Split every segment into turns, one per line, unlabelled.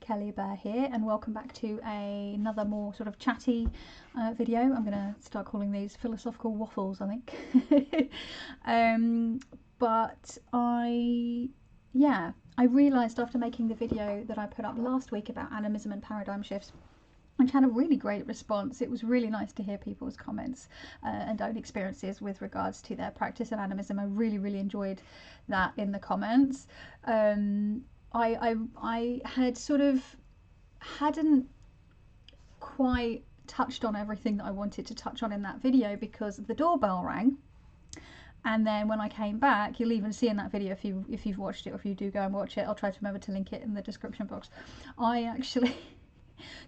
Kelly Bear here, and welcome back to another more sort of chatty video. I'm going to start calling these philosophical waffles, I think. But I realised after making the video that I put up last week about animism and paradigm shifts, which had a really great response. It was really nice to hear people's comments and own experiences with regards to their practice of animism. I really enjoyed that in the comments. I had sort of hadn't quite touched on everything that I wanted to touch on in that video because the doorbell rang. And then when I came back, you'll even see in that video, if you've watched it, or if you do go and watch it, I'll try to remember to link it in the description box. I actually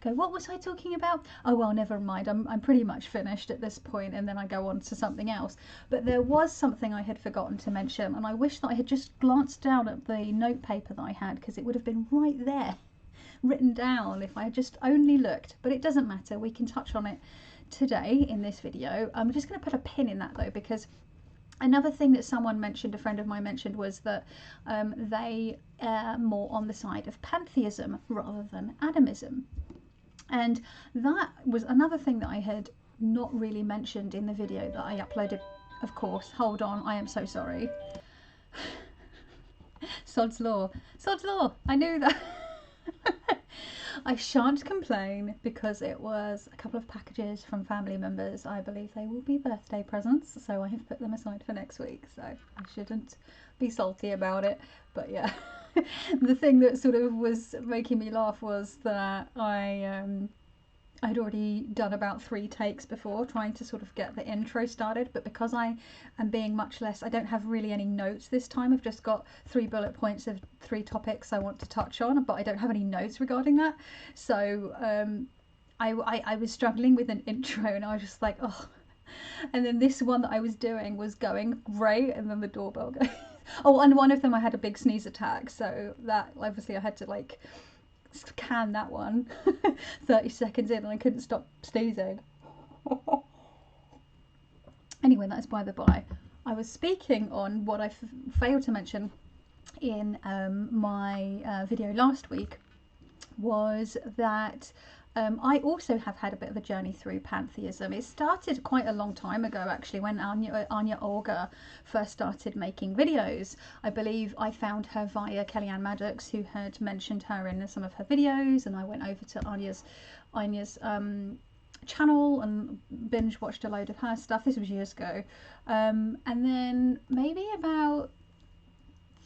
go, what was I talking about? Oh well, never mind. I'm pretty much finished at this point, and then I go on to something else. But there was something I had forgotten to mention, and I wish that I had just glanced down at the note paper that I had, because it would have been right there, written down, if I had just only looked. But it doesn't matter. We can touch on it today in this video. I'm just going to put a pin in that though, because another thing that someone mentioned, a friend of mine mentioned, was that they are more on the side of pantheism rather than animism. And that was another thing that I had not really mentioned in the video that I uploaded. Of course, hold on, I am so sorry. Sod's law. Sod's law, I knew that. I shan't complain because it was a couple of packages from family members. I believe they will be birthday presents, so I have put them aside for next week, so I shouldn't be salty about it. But yeah, the thing that sort of was making me laugh was that I'd already done about 3 takes before trying to sort of get the intro started, but because I am being much less, I don't have really any notes this time. I've just got 3 bullet points of 3 topics I want to touch on, but I don't have any notes regarding that. So I was struggling with an intro, and I was just like, oh. And then this one that I was doing was going great, and then the doorbell goes. Oh, and one of them I had a big sneeze attack, so that obviously I had to like can that one 30 seconds in, and I couldn't stop sneezing. Anyway, that's by the by. I was speaking on what I failed to mention in my video last week, was that I also have had a bit of a journey through pantheism. It started quite a long time ago, actually, when Anya Olga first started making videos. I believe I found her via Kellyanne Maddox, who had mentioned her in some of her videos, and I went over to Anya's channel and binge watched a load of her stuff. This was years ago. And then maybe about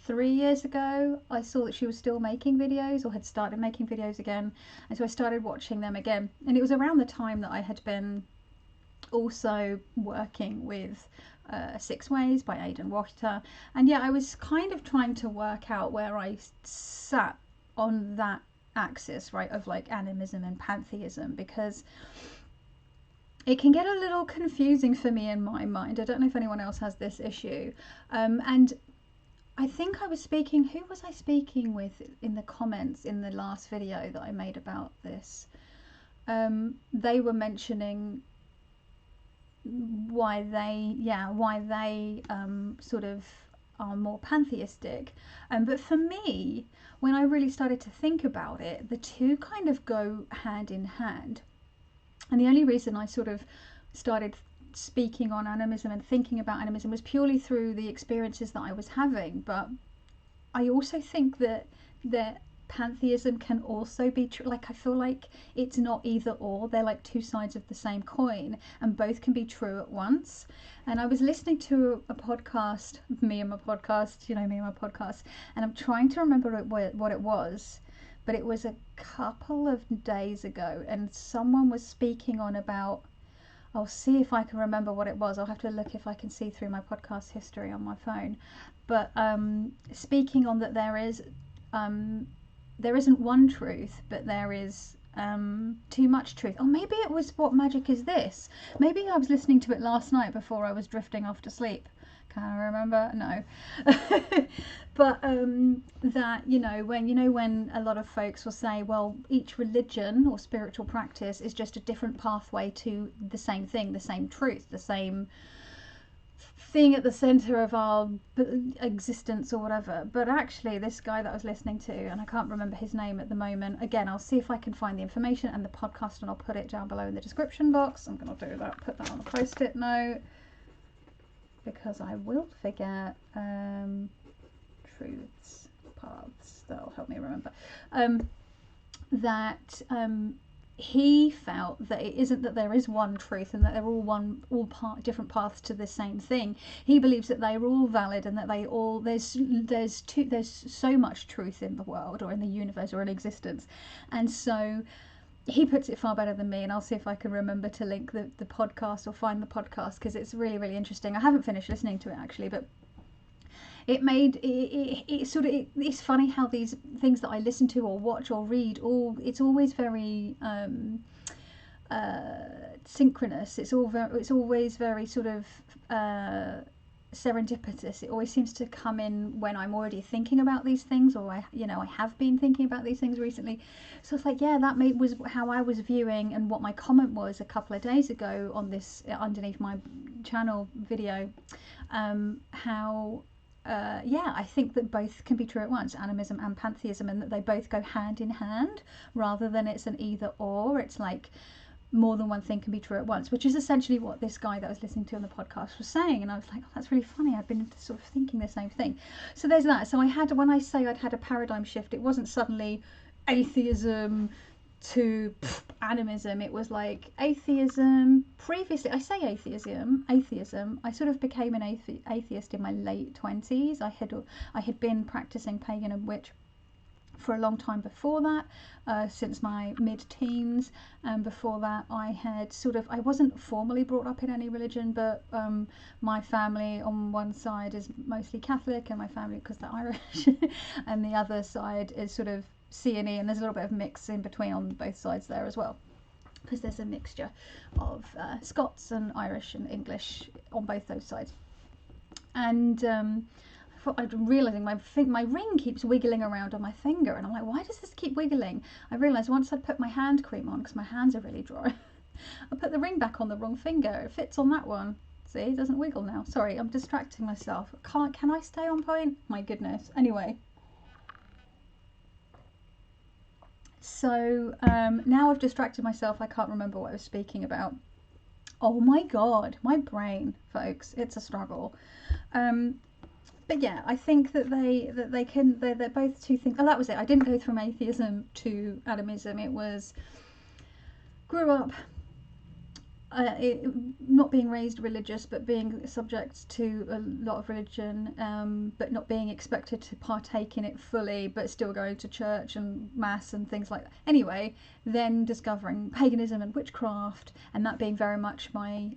3 years ago, I saw that she was still making videos, or had started making videos again, and so I started watching them again. And it was around the time that I had been also working with 6 Ways by Aidan Wachter, and yeah, I was kind of trying to work out where I sat on that axis, right, of like animism and pantheism, because it can get a little confusing for me in my mind. I don't know if anyone else has this issue, and I think I was speaking, who was I speaking with in the comments in the last video that I made about this? They were mentioning why they sort of are more pantheistic. But for me, when I really started to think about it, the two kind of go hand in hand. And the only reason I sort of started speaking on animism and thinking about animism was purely through the experiences that I was having. But I also think that pantheism can also be true. Like, I feel like it's not either or, they're like 2 sides of the same coin, and both can be true at once. And I was listening to a podcast, me and my podcast, and I'm trying to remember what it was, but it was a couple of days ago, and someone was speaking on about, I'll see if I can remember what it was. I'll have to look if I can see through my podcast history on my phone. But speaking on that there isn't one truth, but there is too much truth. Or maybe it was What Magic Is This? Maybe I was listening to it last night before I was drifting off to sleep. Can I remember? No. But that, when a lot of folks will say, well, each religion or spiritual practice is just a different pathway to the same thing, the same truth, the same thing at the center of our existence or whatever. But actually, this guy that I was listening to, and I can't remember his name at the moment, again, I'll see if I can find the information and the podcast, and I'll put it down below in the description box. I'm going to do that, put that on a post-it note, because I will forget. Truths, paths, that'll help me remember. He felt that it isn't that there is one truth and that they're all different paths to the same thing. He believes that they are all valid and that there's so much truth in the world or in the universe or in existence. And so he puts it far better than me, and I'll see if I can remember to link the podcast or find the podcast, because it's really, really interesting. I haven't finished listening to it actually, but it's funny how these things that I listen to or watch or read, it's always very synchronous. It's always very sort of serendipitous. It always seems to come in when I'm already thinking about these things, or I have been thinking about these things recently. So it's like, yeah, was how I was viewing, and what my comment was a couple of days ago on this underneath my channel video, I think that both can be true at once, animism and pantheism, and that they both go hand in hand rather than it's an either or. It's like more than one thing can be true at once, which is essentially what this guy that I was listening to on the podcast was saying. And I was like, oh, that's really funny. I've been sort of thinking the same thing. So there's that. So when I say I'd had a paradigm shift, it wasn't suddenly atheism to animism. It was like atheism. Previously, I say atheism. I sort of became an atheist in my late 20s. I had been practicing pagan and witch for a long time before that, since my mid-teens. And before that, I wasn't formally brought up in any religion, but my family on one side is mostly Catholic, and my family, because they're Irish, and the other side is sort of C&E, and there's a little bit of mix in between on both sides there as well, because there's a mixture of Scots and Irish and English on both those sides. And I'm realising my ring keeps wiggling around on my finger, and I'm like, why does this keep wiggling? I realised once I'd put my hand cream on, because my hands are really dry, I put the ring back on the wrong finger. It fits on that one. See, it doesn't wiggle now. Sorry, I'm distracting myself. Can I stay on point? My goodness. Anyway. So now I've distracted myself. I can't remember what I was speaking about. Oh my god, my brain, folks, it's a struggle. But yeah, I think that they're both two things. Oh, that was it. I didn't go from atheism to animism. It was grew up not being raised religious, but being subject to a lot of religion, but not being expected to partake in it fully, but still going to church and mass and things like that. Anyway, then discovering paganism and witchcraft, and that being very much my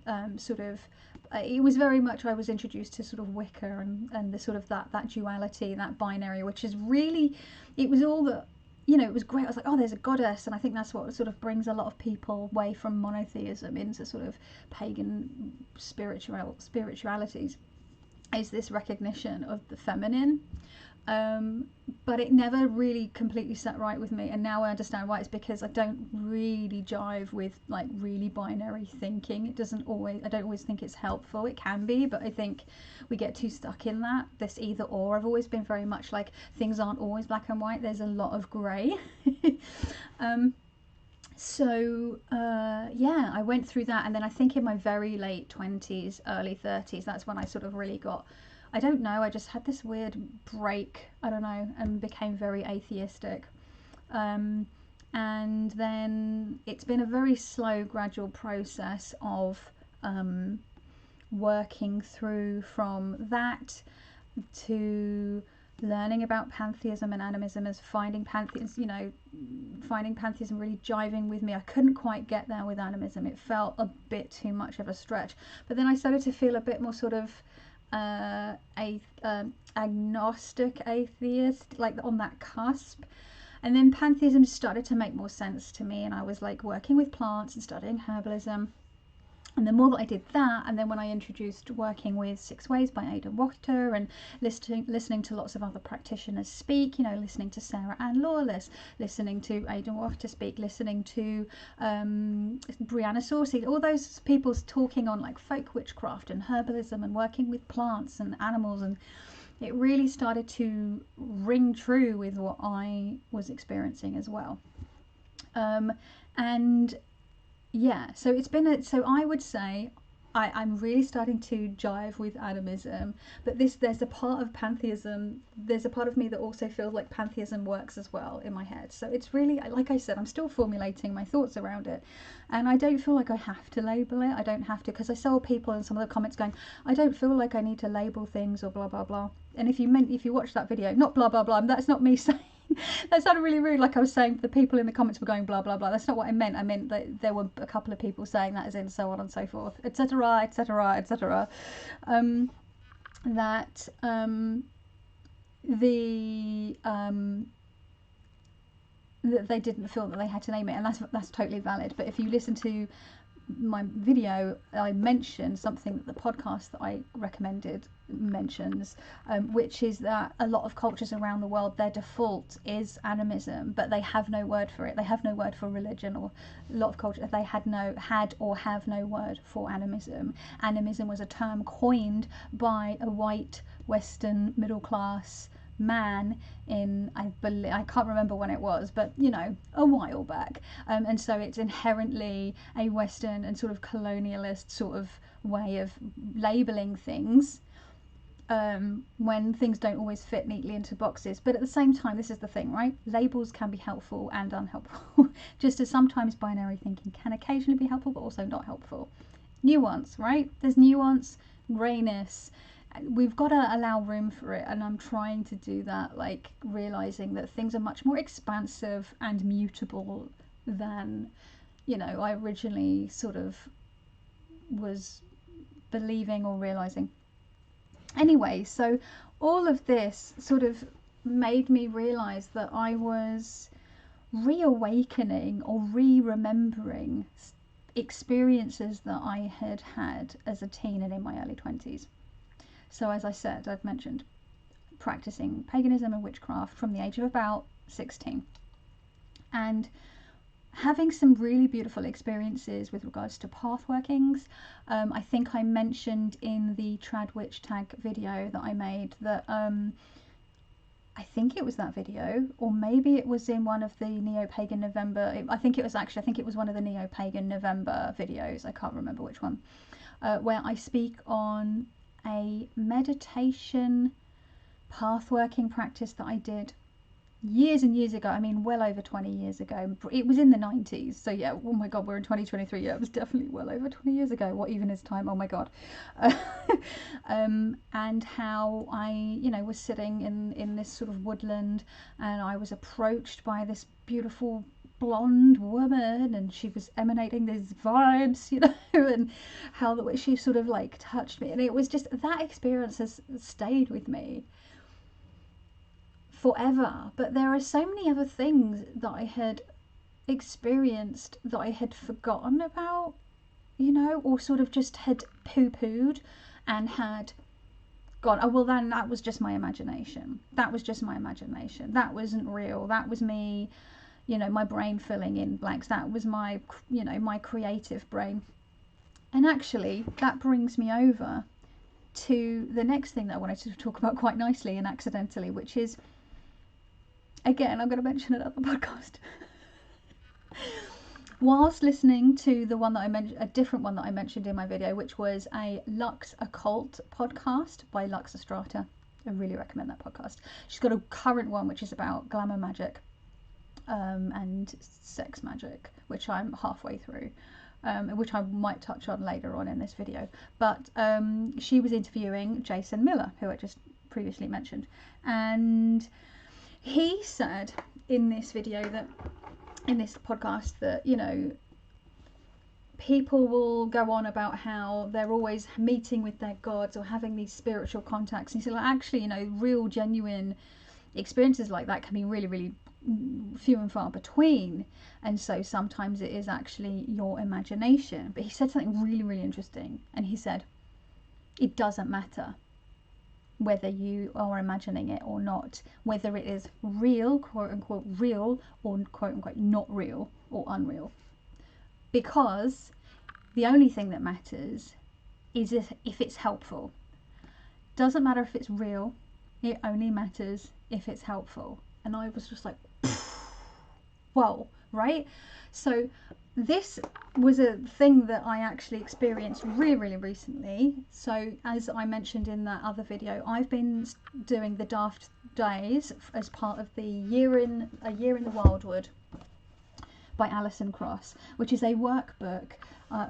it was very much, I was introduced to sort of Wicca and the sort of that duality, that binary, which is really, it was all that, it was great. I was like, oh, there's a goddess, and I think that's what sort of brings a lot of people away from monotheism into sort of pagan spiritualities, is this recognition of the feminine. But it never really completely sat right with me, and now I understand why. It's because I don't really jive with like really binary thinking. I don't always think it's helpful. It can be, but I think we get too stuck in this either or. I've always been very much like, things aren't always black and white, there's a lot of grey. Yeah, I went through that, and then I think in my very late 20s, early 30s, that's when I sort of really got, I don't know, I just had this weird break, I don't know, and became very atheistic. And then it's been a very slow, gradual process of working through from that to learning about pantheism and animism, as finding pantheism really jiving with me. I couldn't quite get there with animism. It felt a bit too much of a stretch. But then I started to feel a bit more sort of agnostic atheist, like on that cusp. And then pantheism started to make more sense to me, and I was like working with plants and studying herbalism. And the more that I did that, and then when I introduced working with 6 Ways by Aidan Wachter, and listening to lots of other practitioners speak, you know, listening to Sarah Ann Lawless, listening to Aidan Wachter speak, listening to Brianna Saucy, all those people talking on like folk witchcraft and herbalism and working with plants and animals, and it really started to ring true with what I was experiencing as well. And yeah, so it's been so I would say I'm really starting to jive with animism, but there's a part of pantheism, there's a part of me that also feels like pantheism works as well in my head. So it's really, like I said, I'm still formulating my thoughts around it, and I don't feel like I have to label it. I don't have to, because I saw people in some of the comments going, I don't feel like I need to label things or blah blah blah. And if you watch that video, not blah blah blah, that's not me saying. That sounded really rude, like I was saying the people in the comments were going blah blah blah. That's not what I meant. I meant that there were a couple of people saying that, as in so on and so forth, etc, etc, etc. That they didn't feel that they had to name it, and that's totally valid. But if you listen to my video, I mentioned something that the podcast that I recommended mentions, which is that a lot of cultures around the world, their default is animism, but they have no word for it. They have no word for religion, or a lot of cultures, they had or have no word for animism. Animism was a term coined by a white Western middle class man in, I can't remember when it was, but you know, a while back, and so it's inherently a Western and sort of colonialist sort of way of labeling things, when things don't always fit neatly into boxes. But at the same time, this is the thing, right? Labels can be helpful and unhelpful, just as sometimes binary thinking can occasionally be helpful but also not helpful. Nuance, right? There's nuance, greyness. We've got to allow room for it, and I'm trying to do that, like realizing that things are much more expansive and mutable than, you know, I originally sort of was believing or realizing. Anyway, so all of this sort of made me realize that I was reawakening or re-remembering experiences that I had had as a teen and in my early 20s. So as I said, I've mentioned practicing paganism and witchcraft from the age of about 16, and having some really beautiful experiences with regards to pathworkings. I think I mentioned in the Trad Witch Tag video that I made that I think it was that video, or maybe it was in one of the Neo-Pagan November, I think it was one of the Neo-Pagan November videos, I can't remember which one, where I speak on a meditation pathworking practice that I did years and years ago. I mean, well over 20 years ago. It was in the 90s. So yeah, oh my God, we're in 2023. Yeah, it was definitely well over 20 years ago. What even is time? Oh my God. And how I, you know, was sitting in this sort of woodland, and I was approached by this beautiful blonde woman, and she was emanating these vibes, you know, and how she sort of like touched me, and it was just, that experience has stayed with me forever. But there are so many other things that I had experienced that I had forgotten about, you know, or sort of just had poo-pooed and had gone, oh well, then that was just my imagination, that wasn't real, that was me, you know, my brain filling in blanks, that was my, you know, my creative brain. And actually that brings me over to the next thing that I wanted to talk about quite nicely and accidentally, which is, again, I'm going to mention it at the podcast. Whilst listening to the one that I mentioned, a different one that I mentioned in my video, which was a Lux Occult podcast by Lux Occult. I really recommend that podcast. She's got a current one which is about glamour magic, and sex magic, which I'm halfway through, which I might touch on later on in this video. But she was interviewing Jason Miller, who I just previously mentioned, and he said in this video, that in this podcast, that, you know, people will go on about how they're always meeting with their gods or having these spiritual contacts, and he said, like, actually, you know, real genuine experiences like that can be really, really few and far between, and so sometimes it is actually your imagination. But he said something really, really interesting, and he said it doesn't matter whether you are imagining it or not, whether it is real, quote unquote real, or quote unquote not real or unreal, because the only thing that matters is if it's helpful. Doesn't matter if it's real, it only matters if it's helpful. And I was just like, whoa, right? So this was a thing that I actually experienced really, really recently. So as I mentioned in that other video, I've been doing the Daft Days as part of the A Year in the Wildwood by Alison Cross, which is a workbook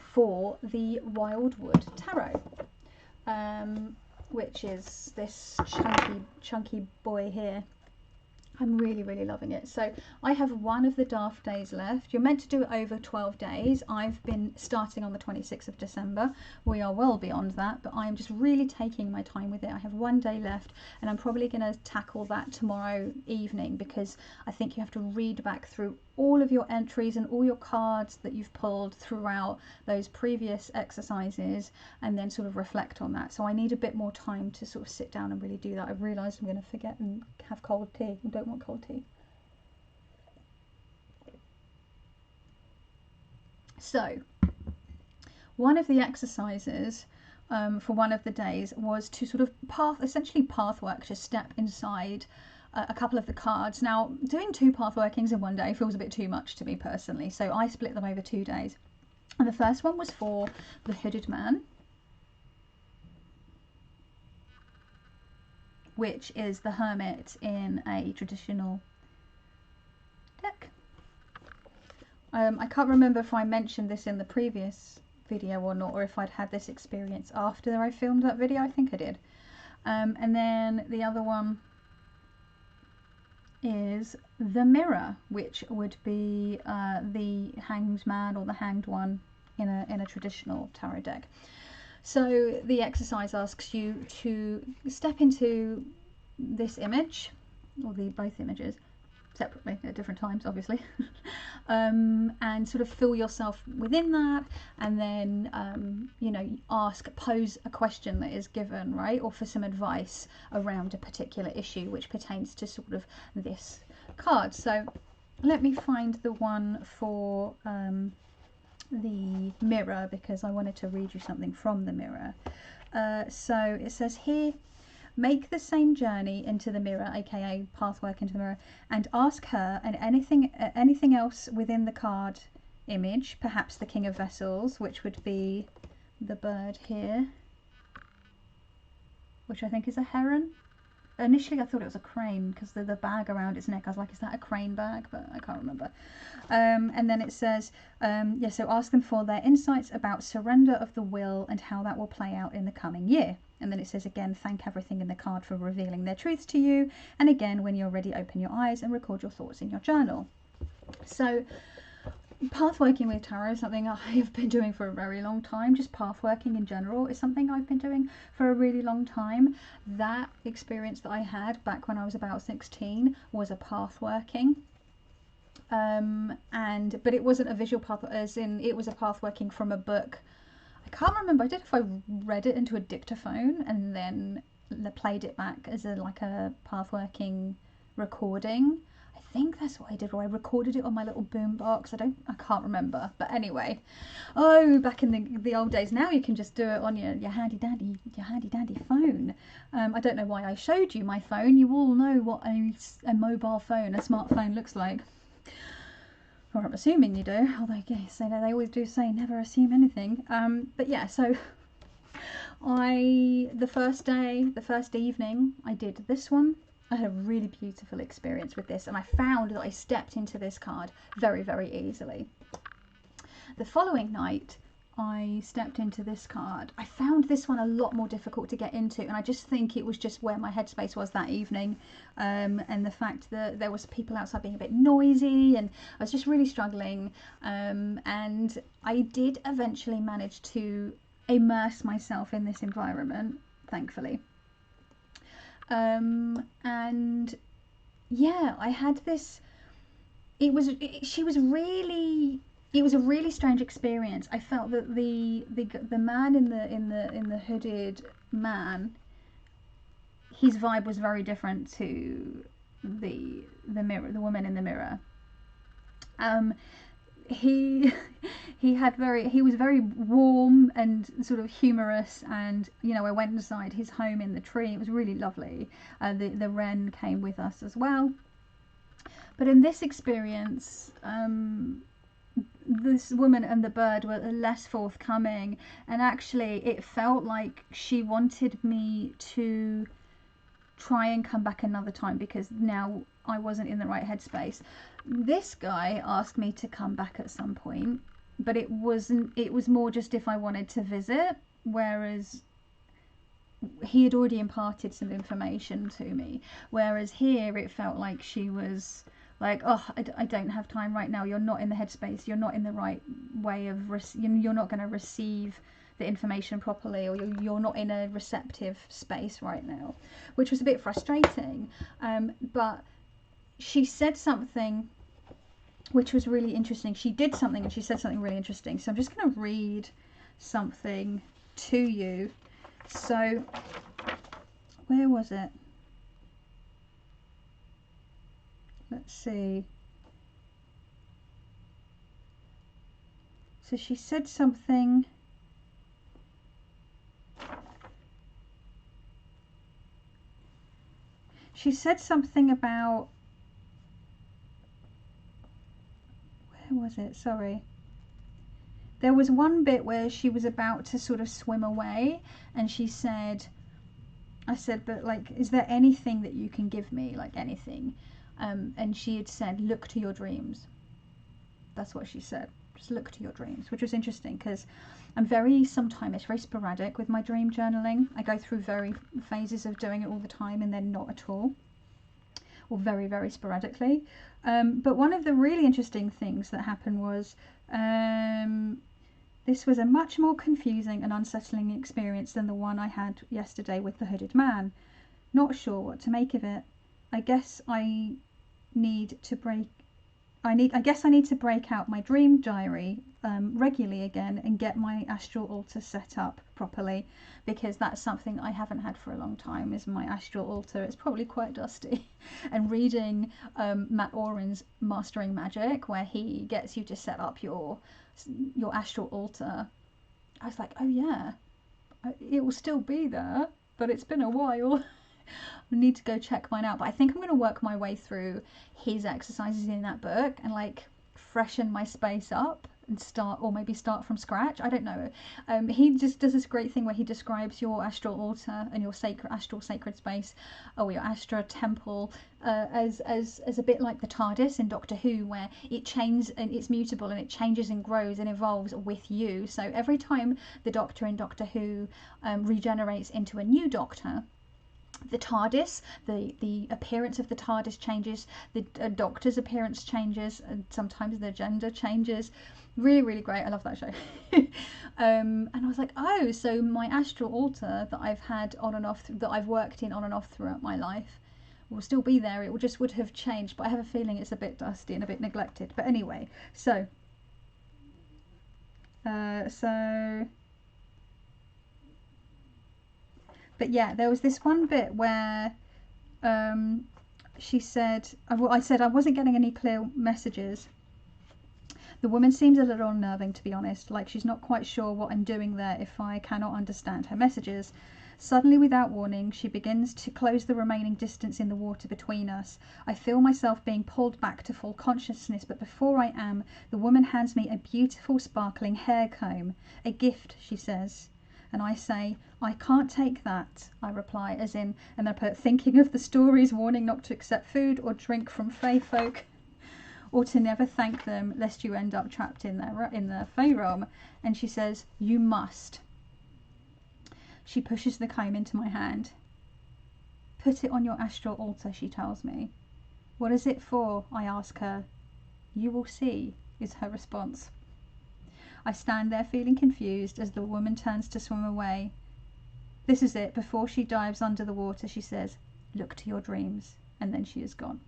for the Wildwood Tarot, which is this chunky boy here. I'm really, really loving it. So I have one of the Daft Days left. You're meant to do it over 12 days. I've been starting on the 26th of December. We are well beyond that, but I'm just really taking my time with it. I have one day left, and I'm probably going to tackle that tomorrow evening, because I think you have to read back through all of your entries and all your cards that you've pulled throughout those previous exercises, and then sort of reflect on that. So I need a bit more time to sort of sit down and really do that. I've realised I'm going to forget and have cold tea. I don't want cold tea. So one of the exercises for one of the days was to sort of essentially path work, to step inside a couple of the cards. Now, doing 2 path workings in one day feels a bit too much to me personally, so I split them over 2 days. And the first one was for the Hooded Man, which is the Hermit in a traditional deck. I can't remember if I mentioned this in the previous video or not, or if I'd had this experience after I filmed that video. I think I did. And then the other one is the Mirror, which would be the Hanged Man or the Hanged One in a traditional tarot deck. So the exercise asks you to step into this image, or both images, separately at different times, obviously, and sort of feel yourself within that, and then you know, pose a question that is given, right, or for some advice around a particular issue which pertains to sort of this card. So let me find the one for the Mirror, because I wanted to read you something from the Mirror. So it says here, make the same journey into the mirror, aka pathwork into the mirror, and ask her and anything else within the card image, perhaps the King of Vessels, which would be the bird here, which I think is a heron. Initially I thought it was a crane because the bag around its neck. I was like, is that a crane bag? But I can't remember. And then it says, yeah, so ask them for their insights about surrender of the will and how that will play out in the coming year. And then it says again, thank everything in the card for revealing their truths to you. And again, when you're ready, open your eyes and record your thoughts in your journal. So pathworking with tarot is something I have been doing for a very long time. Just pathworking in general is something I've been doing for a really long time. That experience that I had back when I was about 16 was a pathworking. But it wasn't a visual path, as in it was a pathworking from a book. I can't remember. I did if I read it into a dictaphone and then played it back as like a pathworking recording. I think that's what I did, or I recorded it on my little boom box. I can't remember. But anyway, back in the old days. Now you can just do it on your handy dandy phone. I don't know why I showed you my phone. You all know what a mobile phone, a smartphone looks like. Or I'm assuming you do, although yes, they always do say never assume anything. But yeah, so the first evening I did this one. I had a really beautiful experience with this, and I found that I stepped into this card very, very easily. The following night I stepped into this card. I found this one a lot more difficult to get into, and I just think it was just where my headspace was that evening, and the fact that there was people outside being a bit noisy, and I was just really struggling, and I did eventually manage to immerse myself in this environment, thankfully. And yeah, I had this she was really, it was a really strange experience. I felt that the man in the hooded man, his vibe was very different to the woman in the mirror. He he was very warm and sort of humorous, and I went inside his home in the tree. It was really lovely. The wren came with us as well. But in this experience, this woman and the bird were less forthcoming, and actually it felt like she wanted me to try and come back another time because now I wasn't in the right headspace. This guy asked me to come back at some point, but it was more just if I wanted to visit, whereas he had already imparted some information to me. Whereas here it felt like she was like, oh, I don't have time right now, you're not in the headspace, you're not in the right way of you're not going to receive the information properly, or you're not in a receptive space right now, which was a bit frustrating. But she said something which was really interesting. She did something and she said something really interesting. So I'm just going to read something to you. So, where was it? Let's see. So she said something. She said something about, where was it? Sorry. There was one bit where she was about to sort of swim away, and she said, I said, but like, is there anything that you can give me, like anything? And she had said, look to your dreams. That's what she said. Just look to your dreams, which was interesting because I'm sometimes it's very sporadic with my dream journaling. I go through phases of doing it all the time and then not at all, or very, very sporadically. But one of the really interesting things that happened was this was a much more confusing and unsettling experience than the one I had yesterday with the hooded man. Not sure what to make of it. I guess I need to break out my dream diary regularly again and get my astral altar set up properly, because that's something I haven't had for a long time, is my astral altar. It's probably quite dusty. And reading Auryn's Mastering Magic, where he gets you to set up your astral altar, I was like, oh yeah, it will still be there, but it's been a while. I need to go check mine out. But I think I'm going to work my way through his exercises in that book and like freshen my space up and start from scratch. I don't know. He just does this great thing where he describes your astral altar and your astral sacred space, or your astral temple, as a bit like the TARDIS in Doctor Who, where it changes and it's mutable and it changes and grows and evolves with you. So every time the Doctor in Doctor Who regenerates into a new Doctor, the TARDIS, the appearance of the TARDIS changes, the Doctor's appearance changes, and sometimes the gender changes. Really, really great. I love that show. And I was like, oh, so my astral altar that I've had on and off, that I've worked in on and off throughout my life, will still be there. It would have changed, but I have a feeling it's a bit dusty and a bit neglected. But anyway, so but yeah, there was this one bit where she said, I said I wasn't getting any clear messages. The woman seems a little unnerving, to be honest, like she's not quite sure what I'm doing there if I cannot understand her messages. Suddenly, without warning, she begins to close the remaining distance in the water between us. I feel myself being pulled back to full consciousness, but before I am, the woman hands me a beautiful sparkling hair comb. A gift, she says. And I say, I can't take that, I reply, as in, and I put, thinking of the stories warning not to accept food or drink from fae folk, or to never thank them lest you end up trapped in their fae realm. And she says, you must. She pushes the comb into my hand. Put it on your astral altar, she tells me. What is it for? I ask her. You will see, is her response. I stand there feeling confused as the woman turns to swim away. This is it. Before she dives under the water, she says, look to your dreams. And then she is gone.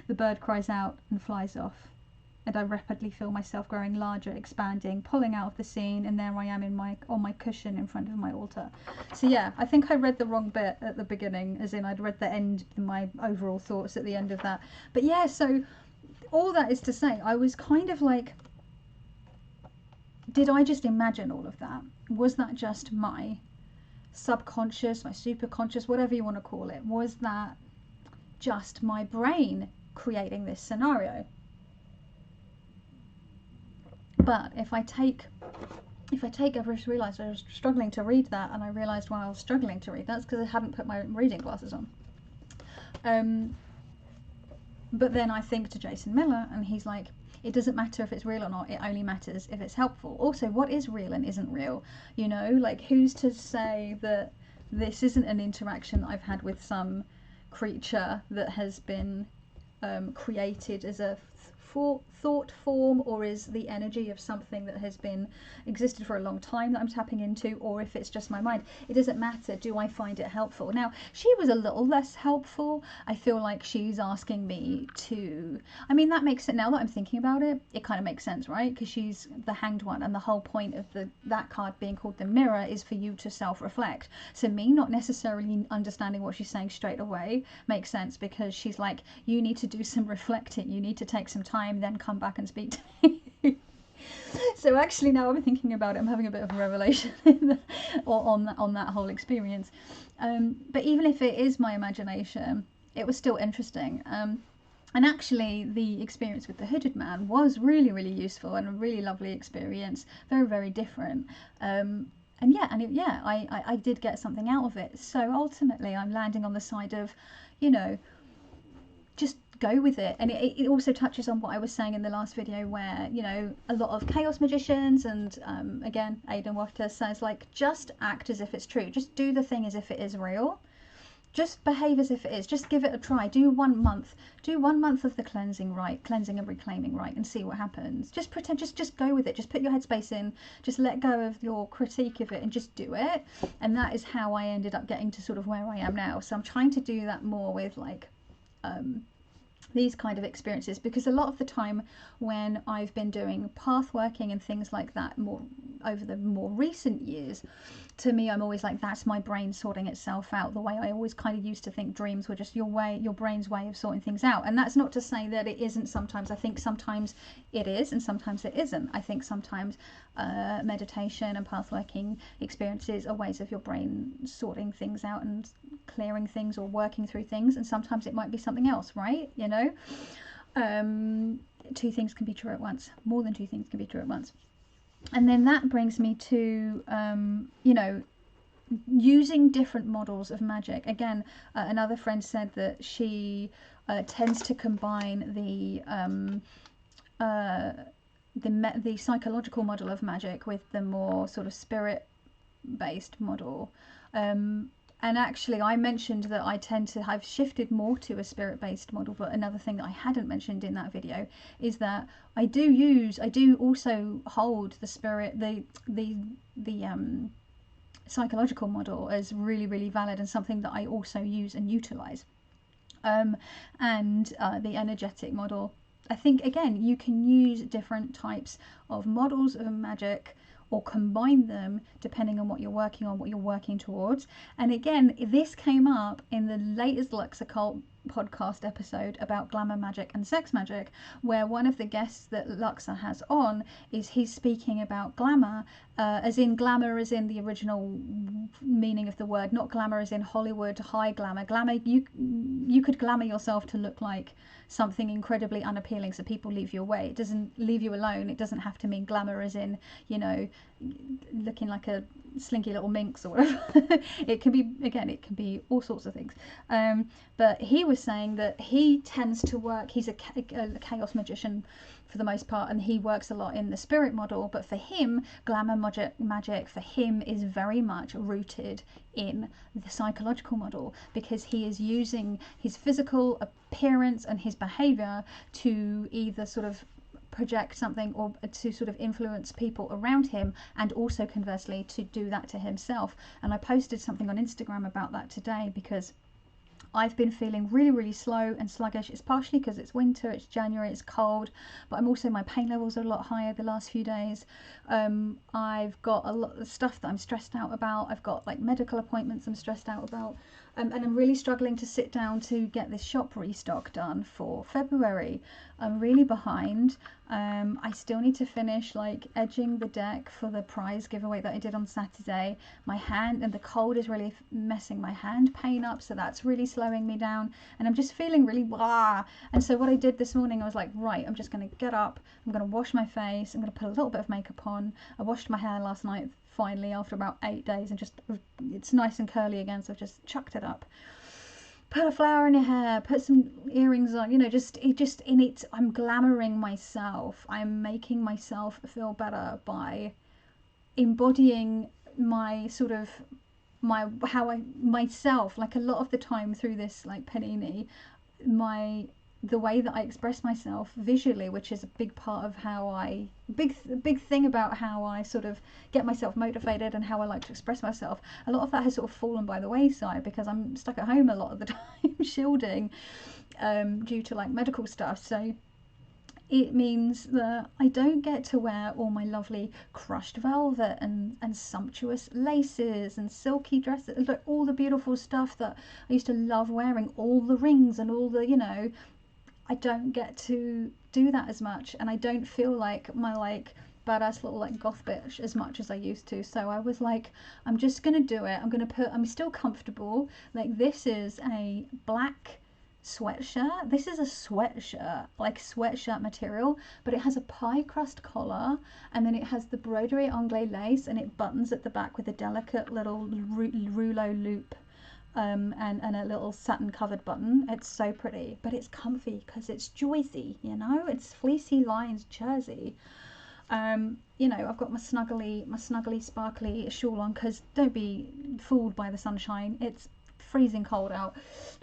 The bird cries out and flies off, and I rapidly feel myself growing larger, expanding, pulling out of the scene, and there I am on my cushion in front of my altar. So yeah, I think I read the wrong bit at the beginning, as in I'd read the end, my overall thoughts at the end of that. But yeah, so all that is to say, I was kind of like, did I just imagine all of that? Was that just my subconscious, my superconscious, whatever you want to call it? Was that just my brain creating this scenario? But if I just realised I was struggling to read that, and I realised why I was struggling to read that's because I hadn't put my reading glasses on. But then I think to Jason Miller, and he's like, it doesn't matter if it's real or not, it only matters if it's helpful. Also, what is real and isn't real? You know, like, who's to say that this isn't an interaction that I've had with some creature that has been created as a thought form, or is the energy of something that has been existed for a long time that I'm tapping into, or if it's just my mind. It doesn't matter. Do I find it helpful? Now, she was a little less helpful. I feel like she's asking me to, I mean, that makes it, now that I'm thinking about it, it kind of makes sense, right? Because she's the hanged one, and the whole point of that card being called the mirror is for you to self-reflect. So me not necessarily understanding what she's saying straight away makes sense, because she's like, you need to do some reflecting, you need to take some time, then come back and speak to me. So actually, now I'm thinking about it, I'm having a bit of a revelation on that whole experience. But even if it is my imagination, it was still interesting. And actually, the experience with the hooded man was really, really useful and a really lovely experience. Very, very different. I did get something out of it. So ultimately, I'm landing on the side of, you know, just go with it. And it also touches on what I was saying in the last video, where, you know, a lot of chaos magicians, and again, Aidan Wachter says, like, just act as if it's true. Just do the thing as if it is real. Just behave as if it is. Just give it a try. Do 1 month. Do 1 month of the cleansing and reclaiming right, and see what happens. Just pretend, just go with it. Just put your headspace in. Just let go of your critique of it and just do it. And that is how I ended up getting to sort of where I am now. So I'm trying to do that more with, like, these kind of experiences, because a lot of the time when I've been doing path working and things like that more over the more recent years, to me, I'm always like, that's my brain sorting itself out, the way I always kind of used to think dreams were just your brain's way of sorting things out. And that's not to say that it isn't sometimes. I think sometimes it is and sometimes it isn't. I think sometimes meditation and pathworking experiences are ways of your brain sorting things out and clearing things or working through things, and sometimes it might be something else, right? You know, two things can be true at once. More than two things can be true at once. And then that brings me to, you know, using different models of magic. Again, another friend said that she tends to combine the psychological model of magic with the more sort of spirit-based model. And actually, I mentioned that I tend to have shifted more to a spirit-based model, but another thing that I hadn't mentioned in that video is that I do also hold the spirit, the psychological model as really, really valid, and something that I also use and utilize. And the energetic model, I think, again, you can use different types of models of magic, or combine them depending on what you're working on, what you're working towards. And again, this came up in the latest Lux Occult podcast episode about glamour magic and sex magic, where one of the guests that Luxa has on he's speaking about glamour, as in the original meaning of the word, not glamour as in Hollywood high glamour. Glamour, you could glamour yourself to look like something incredibly unappealing so people leave you away. It doesn't leave you alone. It doesn't have to mean glamour as in, you know, looking like a slinky little minx or whatever. It can be all sorts of things. But he was saying that he tends to work, he's a chaos magician for the most part, and he works a lot in the spirit model, but for him, glamour magic for him is very much rooted in the psychological model, because he is using his physical appearance and his behavior to either sort of project something or to sort of influence people around him, and also conversely to do that to himself. And I posted something on Instagram about that today, because I've been feeling really, really slow and sluggish. It's partially because it's winter, it's January, it's cold, but I'm also, my pain levels are a lot higher the last few days. I've got a lot of stuff that I'm stressed out about. I've got like medical appointments I'm stressed out about. And I'm really struggling to sit down to get this shop restock done for February. I'm really behind. I still need to finish like edging the deck for the prize giveaway that I did on Saturday. My hand and the cold is really messing my hand pain up, so that's really slowing me down, and I'm just feeling really blah. And so what I did this morning, I was like, right, I'm just going to get up, I'm going to wash my face, I'm going to put a little bit of makeup on. I washed my hair last night finally after about 8 days, and just, it's nice and curly again, so I've just chucked it up. Put a flower in your hair, put some earrings on, you know, just in it, I'm glamouring myself. I'm making myself feel better by embodying my sort of, myself, like a lot of the time through this like panini, the way that I express myself visually, which is a big part of how I, big thing about how I sort of get myself motivated and how I like to express myself. A lot of that has sort of fallen by the wayside because I'm stuck at home a lot of the time shielding due to like medical stuff. So it means that I don't get to wear all my lovely crushed velvet and sumptuous laces and silky dresses, like all the beautiful stuff that I used to love wearing, all the rings and all the, you know, I don't get to do that as much, and I don't feel like my like badass little like goth bitch as much as I used to. So I was like, I'm just gonna do it. I'm still comfortable. Like, this is a black sweatshirt. This is a sweatshirt, like sweatshirt material, but it has a pie crust collar, and then it has the broderie anglais lace, and it buttons at the back with a delicate little rouleau loop. And a little satin covered button. It's so pretty, but it's comfy because it's Joyzy, you know, it's fleecy lines jersey. You know, I've got my snuggly sparkly shawl on because don't be fooled by the sunshine. It's freezing cold out,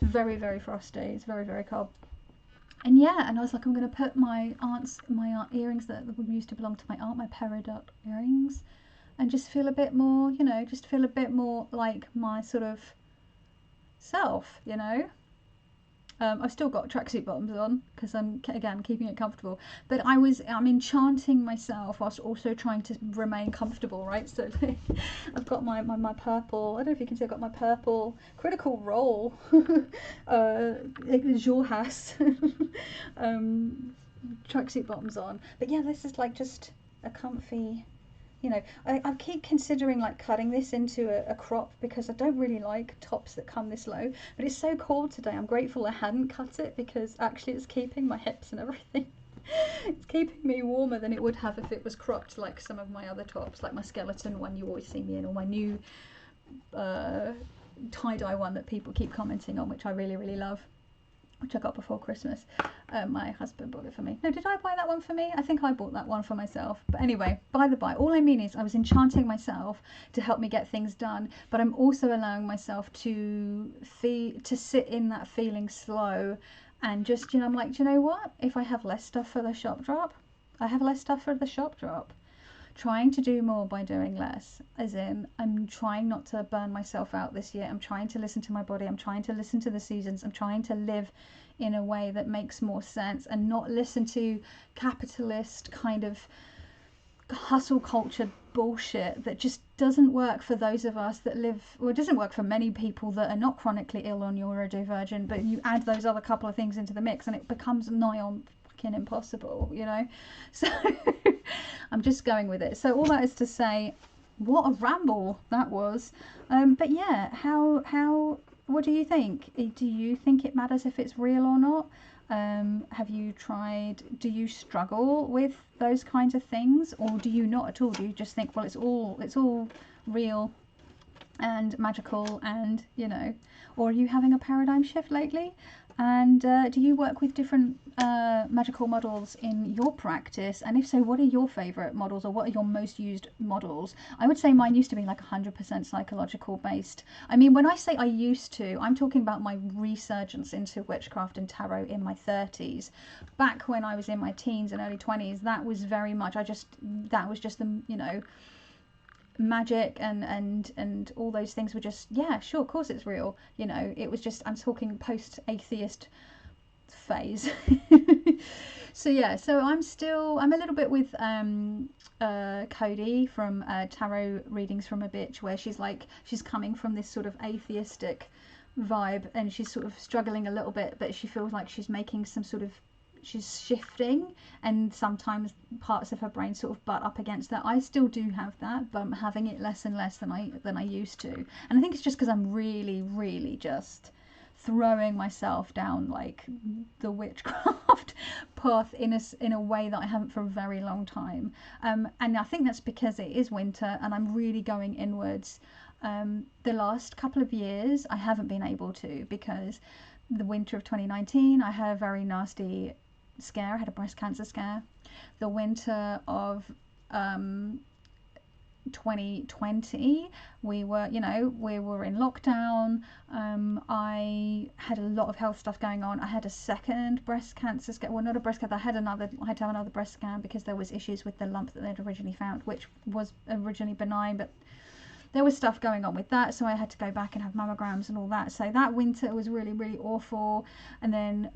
very, very frosty. It's very, very cold. And yeah, and I was like, I'm going to put my aunt earrings that used to belong to my aunt, my peridot earrings, and just feel a bit more, you know, just feel a bit more like my sort of self, you know. I've still got tracksuit bottoms on because I'm, again, keeping it comfortable, but I'm enchanting myself whilst also trying to remain comfortable, right? So I've got my purple, I don't know if you can see, I've got my purple Critical Role Jorhas tracksuit bottoms on. But yeah, this is like just a comfy, you know, I keep considering like cutting this into a crop because I don't really like tops that come this low, but it's so cold today. I'm grateful I hadn't cut it because actually it's keeping my hips and everything. It's keeping me warmer than it would have if it was cropped like some of my other tops, like my skeleton one you always see me in, or my new tie-dye one that people keep commenting on, which I really, really love, which I got before Christmas. My husband bought it for me. No, did I buy that one for me? I think I bought that one for myself. But anyway, by the by, all I mean is I was enchanting myself to help me get things done, but I'm also allowing myself to sit in that feeling slow, and just, you know, I'm like, do you know what? If I have less stuff for the shop drop, I have less stuff for the shop drop. Trying to do more by doing less, as in I'm trying not to burn myself out this year. I'm trying to listen to my body. I'm trying to listen to the seasons. I'm trying to live in a way that makes more sense and not listen to capitalist kind of hustle culture bullshit that just doesn't work for those of us that live, well, it doesn't work for many people that are not chronically ill or neurodivergent, but you add those other couple of things into the mix and it becomes nigh on fucking impossible, you know. So I'm just going with it. So all that is to say, what a ramble that was. But yeah, what do you think? Do you think it matters if it's real or not? Have you tried, do you struggle with those kinds of things, or do you not at all? Do you just think, well, it's all real and magical, and, you know, or are you having a paradigm shift lately? And do you work with different magical models in your practice? And if so, what are your favourite models, or what are your most used models? I would say mine used to be like 100% psychological based. I mean, when I say I used to, I'm talking about my resurgence into witchcraft and tarot in my 30s. Back when I was in my teens and early 20s, that was very much, that was just the, you know, magic and all those things were just, yeah, sure, of course it's real. You know, it was just, I'm talking post-atheist phase. So yeah, so I'm a little bit with Cody from Tarot Readings from a Bitch, where she's coming from this sort of atheistic vibe, and she's sort of struggling a little bit, but she feels like she's making some sort of, she's shifting, and sometimes parts of her brain sort of butt up against that. I still do have that, but I'm having it less and less than I used to, and I think it's just because I'm really just throwing myself down like the witchcraft path in a way that I haven't for a very long time, and I think that's because it is winter and I'm really going inwards. The last couple of years I haven't been able to, because the winter of 2019 I had a very nasty scare. I had a breast cancer scare. The winter of 2020 we were in lockdown. I had a lot of health stuff going on. I had a second breast cancer scare. Well, not a breast cancer, I had to have another breast scan because there was issues with the lump that they'd originally found, which was originally benign, but there was stuff going on with that, so I had to go back and have mammograms and all that. So that winter was really awful. And then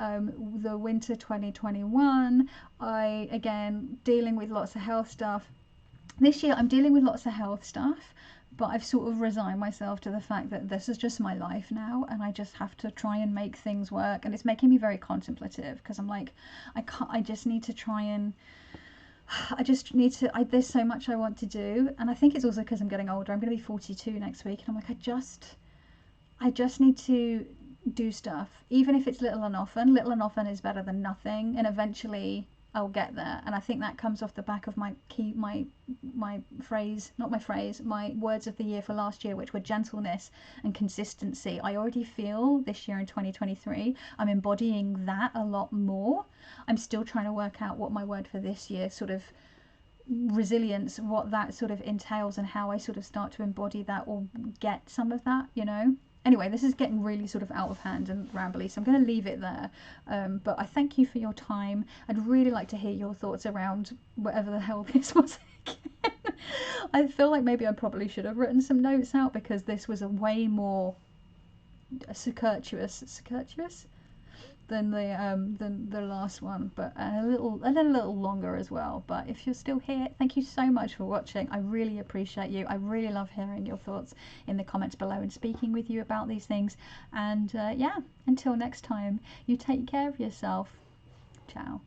the winter 2021, I again dealing with lots of health stuff. This year I'm dealing with lots of health stuff, but I've sort of resigned myself to the fact that this is just my life now, and I just have to try and make things work. And it's making me very contemplative, because I'm like, I just need to try and there's so much I want to do. And I think it's also because I'm getting older. I'm going to be 42 next week, and I'm like, I just need to do stuff, even if it's little and often. Little and often is better than nothing, and eventually I'll get there. And I think that comes off the back of my words of the year for last year, which were gentleness and consistency. I already feel this year in 2023 I'm embodying that a lot more. I'm still trying to work out what my word for this year, sort of resilience, what that sort of entails, and how I sort of start to embody that or get some of that, you know. Anyway, this is getting really sort of out of hand and rambly, so I'm going to leave it there. But I thank you for your time. I'd really like to hear your thoughts around whatever the hell this was again. I feel like maybe I probably should have written some notes out, because this was a way more circuitous than the last one, but a little longer as well. But if you're still here, thank you so much for watching. I really appreciate you. I really love hearing your thoughts in the comments below and speaking with you about these things. And yeah, until next time, you take care of yourself. Ciao.